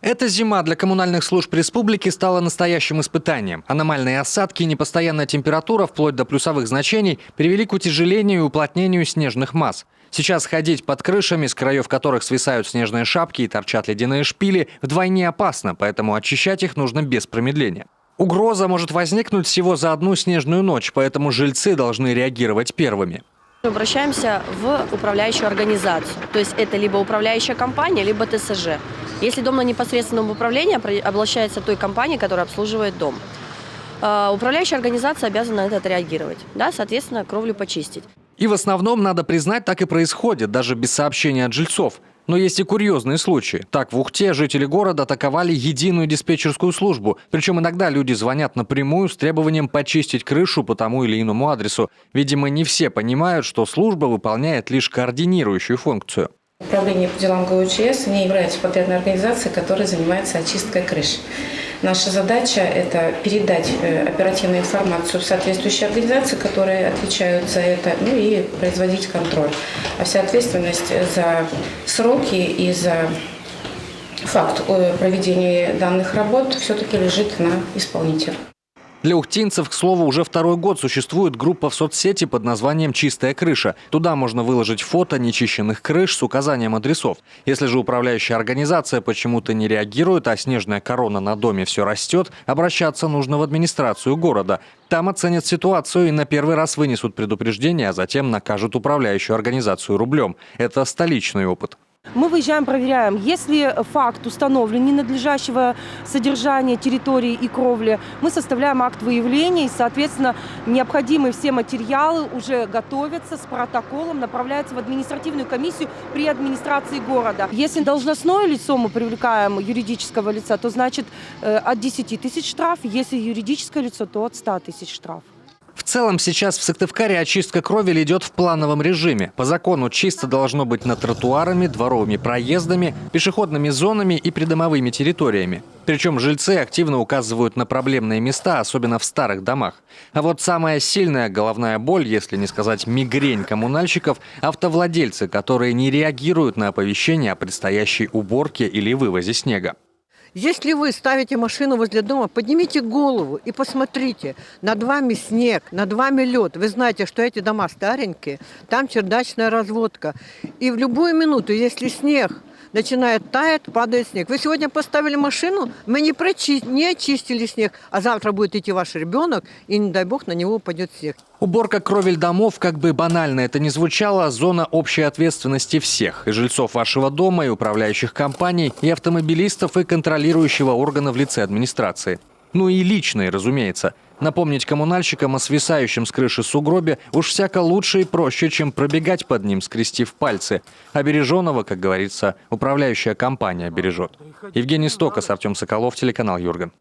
Эта зима для коммунальных служб республики стала настоящим испытанием. Аномальные осадки и непостоянная температура, вплоть до плюсовых значений, привели к утяжелению и уплотнению снежных масс. Сейчас ходить под крышами, с краев которых свисают снежные шапки и торчат ледяные шпили, вдвойне опасно, поэтому очищать их нужно без промедления. Угроза может возникнуть всего за одну снежную ночь, поэтому жильцы должны реагировать первыми. Мы обращаемся в управляющую организацию, то есть это либо управляющая компания, либо ТСЖ. Если дом на непосредственном управлении, обращается той компании, которая обслуживает дом. Управляющая организация обязана на это отреагировать, да, соответственно, кровлю почистить. И в основном, надо признать, так и происходит, даже без сообщения от жильцов. Но есть и курьезные случаи. Так, в Ухте жители города атаковали единую диспетчерскую службу. Причем иногда люди звонят напрямую с требованием почистить крышу по тому или иному адресу. Видимо, не все понимают, что служба выполняет лишь координирующую функцию. Управление по делам ГУЧС не является подрядной организацией, которая занимается очисткой крыш. Наша задача – это передать оперативную информацию в соответствующие организации, которые отвечают за это, ну и производить контроль. А вся ответственность за сроки и за факт проведения данных работ все-таки лежит на исполнителе. Для ухтинцев, к слову, уже второй год существует группа в соцсети под названием «Чистая крыша». Туда можно выложить фото нечищенных крыш с указанием адресов. Если же управляющая организация почему-то не реагирует, а снежная корона на доме все растет, обращаться нужно в администрацию города. Там оценят ситуацию и на первый раз вынесут предупреждение, а затем накажут управляющую организацию рублем. Это столичный опыт. Мы выезжаем, проверяем. Если факт установлен ненадлежащего содержания территории и кровли, мы составляем акт выявления и, соответственно, необходимые все материалы уже готовятся с протоколом, направляются в административную комиссию при администрации города. Если должностное лицо мы привлекаем юридического лица, то значит от 10 тысяч штраф, если юридическое лицо, то от 100 тысяч штраф. В целом сейчас в Сыктывкаре очистка кровель идет в плановом режиме. По закону чисто должно быть над тротуарами, дворовыми проездами, пешеходными зонами и придомовыми территориями. Причем жильцы активно указывают на проблемные места, особенно в старых домах. А вот самая сильная головная боль, если не сказать мигрень коммунальщиков – автовладельцы, которые не реагируют на оповещения о предстоящей уборке или вывозе снега. Если вы ставите машину возле дома, поднимите голову и посмотрите. Над вами снег, над вами лед. Вы знаете, что эти дома старенькие, там чердачная разводка. И в любую минуту, если снег начинает таять, падает снег. Вы сегодня поставили машину, мы не очистили снег, а завтра будет идти ваш ребенок, и, не дай бог, на него упадет снег. Уборка кровель домов, как бы банально это ни звучало, зона общей ответственности всех. И жильцов вашего дома, и управляющих компаний, и автомобилистов, и контролирующего органа в лице администрации. Ну и личные, разумеется. Напомнить коммунальщикам о свисающем с крыши сугробе уж всяко лучше и проще, чем пробегать под ним, скрестив пальцы. А береженого, как говорится, управляющая компания бережет. Евгений Стокос, Артем Соколов, телеканал Юрган.